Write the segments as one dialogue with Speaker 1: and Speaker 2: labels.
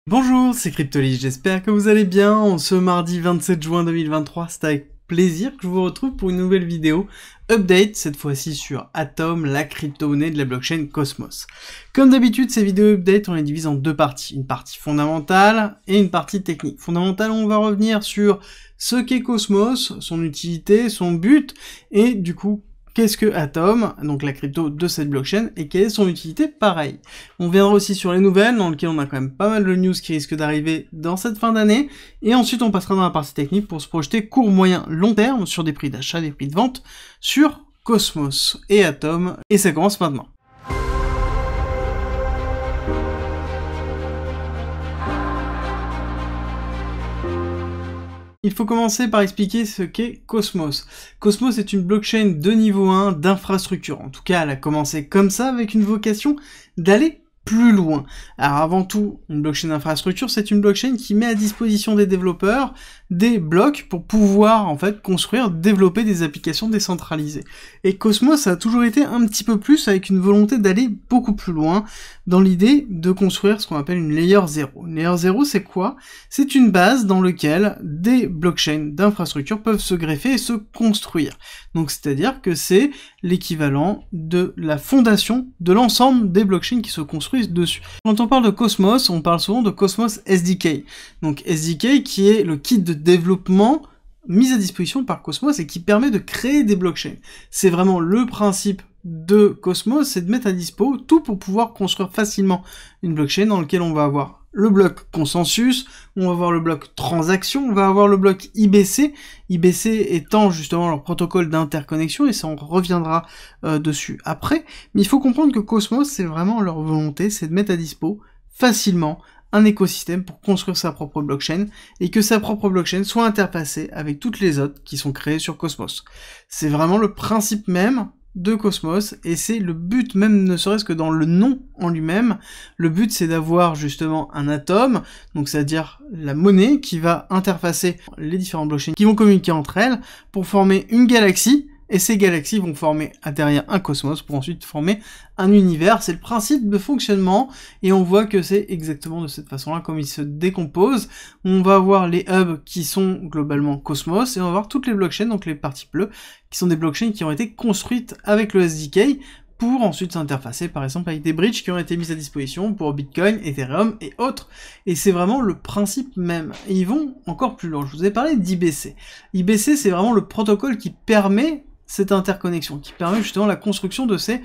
Speaker 1: Bonjour, c'est Cryptoly, j'espère que vous allez bien. En ce mardi 27 juin 2023, c'est avec plaisir que je vous retrouve pour une nouvelle vidéo update, cette fois-ci sur Atom, la crypto-monnaie de la blockchain Cosmos. Comme d'habitude, ces vidéos update, on les divise en deux parties, une partie fondamentale et une partie technique. Fondamentale, on va revenir sur ce qu'est Cosmos, son utilité, son but, et du coup, qu'est-ce que Atom, donc la crypto de cette blockchain, et quelle est son utilité pareil. On viendra aussi sur les nouvelles, dans lesquelles on a quand même pas mal de news qui risquent d'arriver dans cette fin d'année, et ensuite on passera dans la partie technique pour se projeter court, moyen, long terme sur des prix d'achat, des prix de vente, sur Cosmos et Atom, et ça commence maintenant. Il faut commencer par expliquer ce qu'est Cosmos. Cosmos est une blockchain de niveau 1 d'infrastructure. En tout cas, elle a commencé comme ça avec une vocation d'aller plus loin. Alors avant tout, une blockchain d'infrastructure, c'est une blockchain qui met à disposition des développeurs des blocs pour pouvoir en fait construire, développer des applications décentralisées. Et Cosmos a toujours été un petit peu plus avec une volonté d'aller beaucoup plus loin dans l'idée de construire ce qu'on appelle une layer 0. Une layer 0, c'est quoi? C'est une base dans laquelle des blockchains d'infrastructure peuvent se greffer et se construire. Donc c'est-à-dire que c'est l'équivalent de la fondation de l'ensemble des blockchains qui se construisent dessus. Quand on parle de Cosmos, on parle souvent de Cosmos SDK. Donc SDK qui est le kit de développement mis à disposition par Cosmos et qui permet de créer des blockchains. C'est vraiment le principe de Cosmos, c'est de mettre à dispo tout pour pouvoir construire facilement une blockchain dans laquelle on va avoir le bloc consensus, on va avoir le bloc transaction, on va avoir le bloc IBC, IBC étant justement leur protocole d'interconnexion, et ça on reviendra dessus après, mais il faut comprendre que Cosmos, c'est vraiment leur volonté, c'est de mettre à dispo facilement un écosystème pour construire sa propre blockchain, et que sa propre blockchain soit interfacée avec toutes les autres qui sont créées sur Cosmos. C'est vraiment le principe même de Cosmos, et c'est le but même, ne serait-ce que dans le nom en lui-même. Le but c'est d'avoir justement un atome, donc c'est-à-dire la monnaie qui va interfacer les différentes blockchains qui vont communiquer entre elles pour former une galaxie, et ces galaxies vont former derrière un cosmos pour ensuite former un univers. C'est le principe de fonctionnement, et on voit que c'est exactement de cette façon-là comme il se décompose. On va avoir les hubs qui sont globalement Cosmos, et on va avoir toutes les blockchains, donc les parties bleues, qui sont des blockchains qui ont été construites avec le SDK, pour ensuite s'interfacer par exemple avec des bridges qui ont été mises à disposition pour Bitcoin, Ethereum et autres. Et c'est vraiment le principe même. Et ils vont encore plus loin. Je vous ai parlé d'IBC. IBC, c'est vraiment le protocole qui permet cette interconnexion, qui permet justement la construction de ces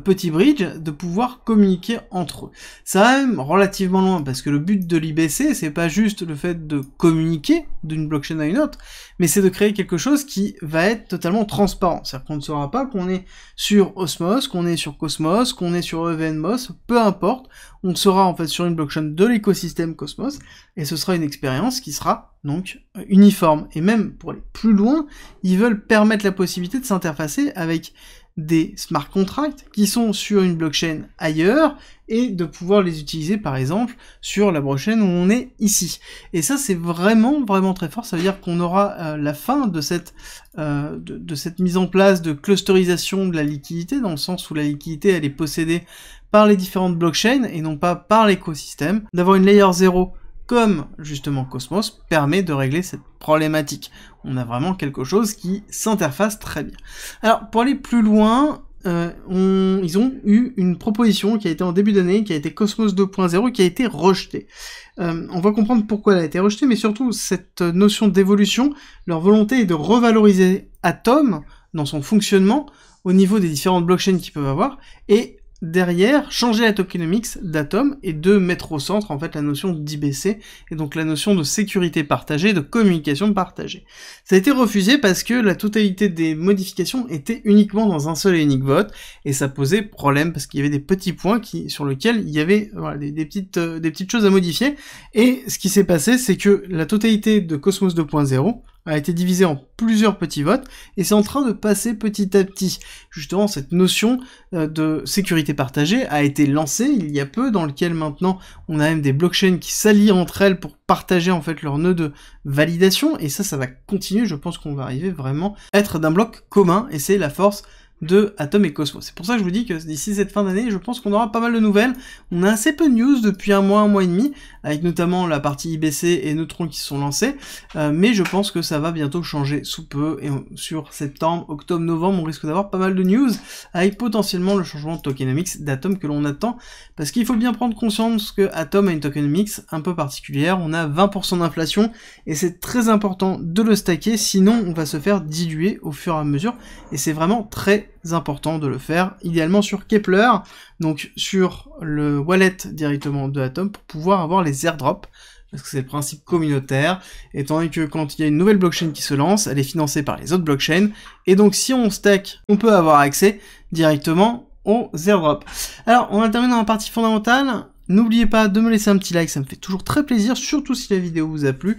Speaker 1: petits bridges, de pouvoir communiquer entre eux. Ça va même relativement loin, parce que le but de l'IBC, c'est pas juste le fait de communiquer d'une blockchain à une autre, mais c'est de créer quelque chose qui va être totalement transparent. C'est-à-dire qu'on ne saura pas qu'on est sur Osmos, qu'on est sur Cosmos, qu'on est sur EVNMOS, peu importe, on sera en fait sur une blockchain de l'écosystème Cosmos, et ce sera une expérience qui sera donc uniforme. Et même pour aller plus loin, ils veulent permettre la possibilité de s'interfacer avec des smart contracts qui sont sur une blockchain ailleurs, et de pouvoir les utiliser par exemple sur la blockchain où on est ici. Et ça c'est vraiment très fort. Ça veut dire qu'on aura la fin de cette mise en place de clusterisation de la liquidité, dans le sens où la liquidité elle est possédée par les différentes blockchains et non pas par l'écosystème. D'avoir une layer 0 comme justement Cosmos permet de régler cette problématique. On a vraiment quelque chose qui s'interface très bien. Alors pour aller plus loin, ils ont eu une proposition qui a été en début d'année, qui a été Cosmos 2.0, qui a été rejetée. On va comprendre pourquoi elle a été rejetée, mais surtout cette notion d'évolution, leur volonté est de revaloriser Atom dans son fonctionnement au niveau des différentes blockchains qu'ils peuvent avoir, et derrière, changer la tokenomics d'Atom et de mettre au centre en fait la notion d'IBC et donc la notion de sécurité partagée, de communication partagée. Ça a été refusé parce que la totalité des modifications était uniquement dans un seul et unique vote, et ça posait problème parce qu'il y avait des petits points sur lesquels il y avait voilà, des petites choses à modifier. Et ce qui s'est passé, c'est que la totalité de Cosmos 2.0 a été divisé en plusieurs petits votes, et c'est en train de passer petit à petit. Justement, cette notion de sécurité partagée a été lancée il y a peu, dans lequel maintenant on a même des blockchains qui s'allient entre elles pour partager en fait leur nœud de validation, et ça va continuer. Je pense qu'on va arriver vraiment à être d'un bloc commun, et c'est la force de Atom et Cosmos. C'est pour ça que je vous dis que d'ici cette fin d'année, je pense qu'on aura pas mal de nouvelles. On a assez peu de news depuis un mois et demi, avec notamment la partie IBC et Neutron qui se sont lancés, mais je pense que ça va bientôt changer sous peu, et sur septembre, octobre, novembre, on risque d'avoir pas mal de news, avec potentiellement le changement de tokenomics d'Atom que l'on attend, parce qu'il faut bien prendre conscience que Atom a une tokenomics un peu particulière, on a 20% d'inflation, et c'est très important de le stacker, sinon on va se faire diluer au fur et à mesure, et c'est vraiment très important de le faire, idéalement sur Kepler, donc sur le wallet directement de Atom, pour pouvoir avoir les airdrops, parce que c'est le principe communautaire, étant donné que quand il y a une nouvelle blockchain qui se lance, elle est financée par les autres blockchains, et donc si on stack, on peut avoir accès directement aux airdrops. Alors, on va terminer dans la partie fondamentale. N'oubliez pas de me laisser un petit like, ça me fait toujours très plaisir, surtout si la vidéo vous a plu.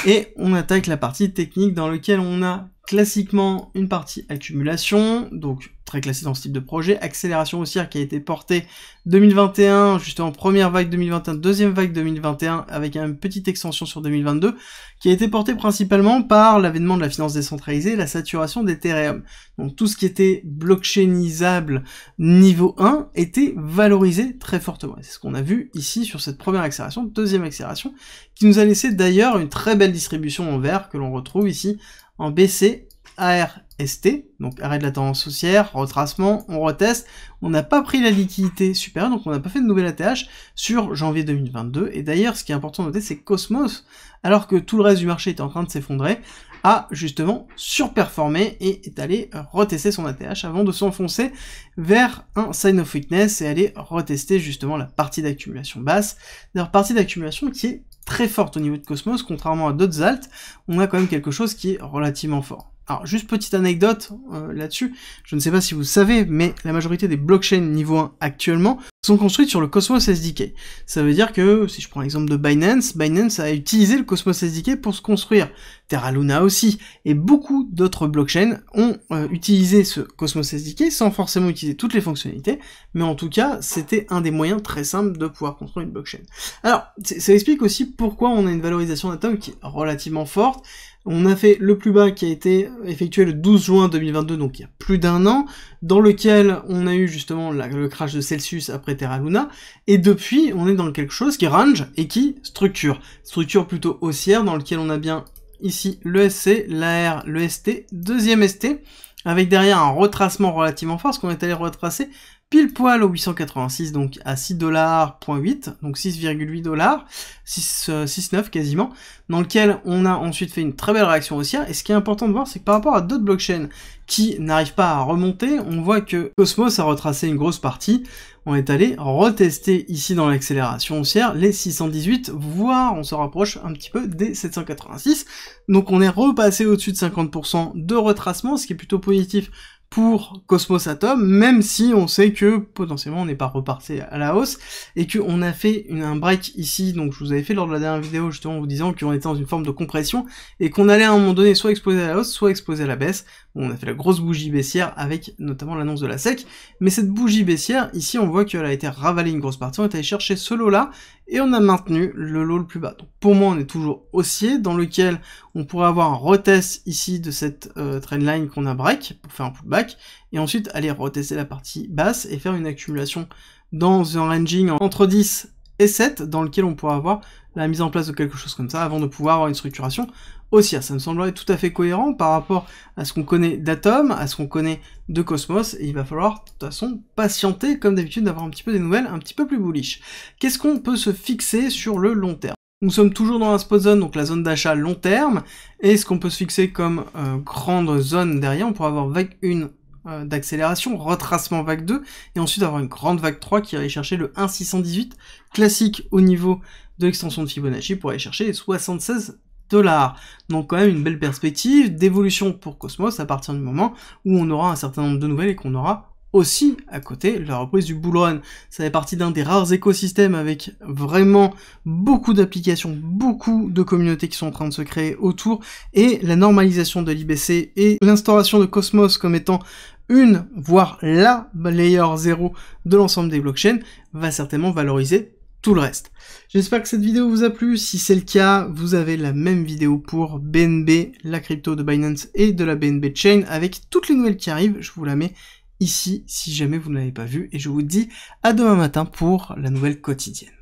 Speaker 1: Et on attaque la partie technique dans laquelle on a classiquement une partie accumulation, donc très classique dans ce type de projet, accélération haussière qui a été portée 2021, justement première vague 2021, deuxième vague 2021, avec une petite extension sur 2022, qui a été portée principalement par l'avènement de la finance décentralisée et la saturation d'Ethereum. Donc tout ce qui était blockchainisable niveau 1 était valorisé très fortement. C'est ce qu'on a vu ici sur cette première accélération, deuxième accélération, qui nous a laissé d'ailleurs une très belle distribution en vert que l'on retrouve ici en BC, ARST, donc arrêt de la tendance haussière, retracement, on reteste, on n'a pas pris la liquidité supérieure, donc on n'a pas fait de nouvelle ATH sur janvier 2022, et d'ailleurs ce qui est important de noter c'est que Cosmos, alors que tout le reste du marché était en train de s'effondrer, a justement surperformé et est allé retester son ATH avant de s'enfoncer vers un sign of weakness et aller retester justement la partie d'accumulation basse, d'ailleurs partie d'accumulation qui est très forte au niveau de Cosmos, contrairement à d'autres alts, on a quand même quelque chose qui est relativement fort. Alors, juste petite anecdote là-dessus, je ne sais pas si vous savez, mais la majorité des blockchains niveau 1 actuellement sont construites sur le Cosmos SDK. Ça veut dire que, si je prends l'exemple de Binance, Binance a utilisé le Cosmos SDK pour se construire. Terra Luna aussi, et beaucoup d'autres blockchains ont utilisé ce Cosmos SDK sans forcément utiliser toutes les fonctionnalités, mais en tout cas, c'était un des moyens très simples de pouvoir construire une blockchain. Alors, ça explique aussi pourquoi on a une valorisation d'Atom qui est relativement forte. On a fait le plus bas qui a été effectué le 12 juin 2022, donc il y a plus d'un an, dans lequel on a eu justement le crash de Celsius après Terra Luna, et depuis, on est dans quelque chose qui range et qui structure. Structure plutôt haussière, dans lequel on a bien ici le SC, l'AR, le ST, deuxième ST, avec derrière un retracement relativement fort, parce qu'on est allé retracer pile poil au 886, donc à 6,8$, donc 6,8$, 6,9 quasiment, dans lequel on a ensuite fait une très belle réaction haussière, et ce qui est important de voir, c'est que par rapport à d'autres blockchains qui n'arrivent pas à remonter, on voit que Cosmos a retracé une grosse partie, on est allé retester ici dans l'accélération haussière les 618, voire on se rapproche un petit peu des 786, donc on est repassé au-dessus de 50% de retracement, ce qui est plutôt positif pour Cosmos Atom, même si on sait que potentiellement on n'est pas reparti à la hausse, et qu'on a fait un break ici, donc je vous avais fait lors de la dernière vidéo justement en vous disant qu'on était dans une forme de compression, et qu'on allait à un moment donné soit exploser à la hausse, soit exploser à la baisse. Bon, on a fait la grosse bougie baissière avec notamment l'annonce de la SEC, mais cette bougie baissière, ici on voit qu'elle a été ravalée une grosse partie, on est allé chercher ce lot-là, et on a maintenu le lot le plus bas. Donc pour moi on est toujours haussier, dans lequel on pourrait avoir un retest ici de cette trendline qu'on a break, pour faire un pullback, et ensuite aller retester la partie basse, et faire une accumulation dans un ranging entre 10 et 7, dans lequel on pourra avoir la mise en place de quelque chose comme ça, avant de pouvoir avoir une structuration haussière. Ça me semblerait tout à fait cohérent par rapport à ce qu'on connaît d'Atom, à ce qu'on connaît de Cosmos, et il va falloir de toute façon patienter, comme d'habitude, d'avoir un petit peu des nouvelles un petit peu plus bullish. Qu'est-ce qu'on peut se fixer sur le long terme? Nous sommes toujours dans la spot zone, donc la zone d'achat long terme, et ce qu'on peut se fixer comme grande zone derrière, on pourra avoir vague 1 d'accélération, retracement vague 2, et ensuite avoir une grande vague 3 qui irait chercher le 1,618 classique au niveau de l'extension de Fibonacci pour aller chercher les 76$. Donc quand même une belle perspective d'évolution pour Cosmos à partir du moment où on aura un certain nombre de nouvelles et qu'on aura aussi à côté la reprise du bull run. Ça fait partie d'un des rares écosystèmes avec vraiment beaucoup d'applications, beaucoup de communautés qui sont en train de se créer autour, et la normalisation de l'IBC et l'instauration de Cosmos comme étant une, voire la layer 0 de l'ensemble des blockchains va certainement valoriser tout le reste. J'espère que cette vidéo vous a plu. Si c'est le cas, vous avez la même vidéo pour BNB, la crypto de Binance et de la BNB Chain avec toutes les nouvelles qui arrivent. Je vous la mets ici si jamais vous ne l'avez pas vu, et je vous dis à demain matin pour la nouvelle quotidienne.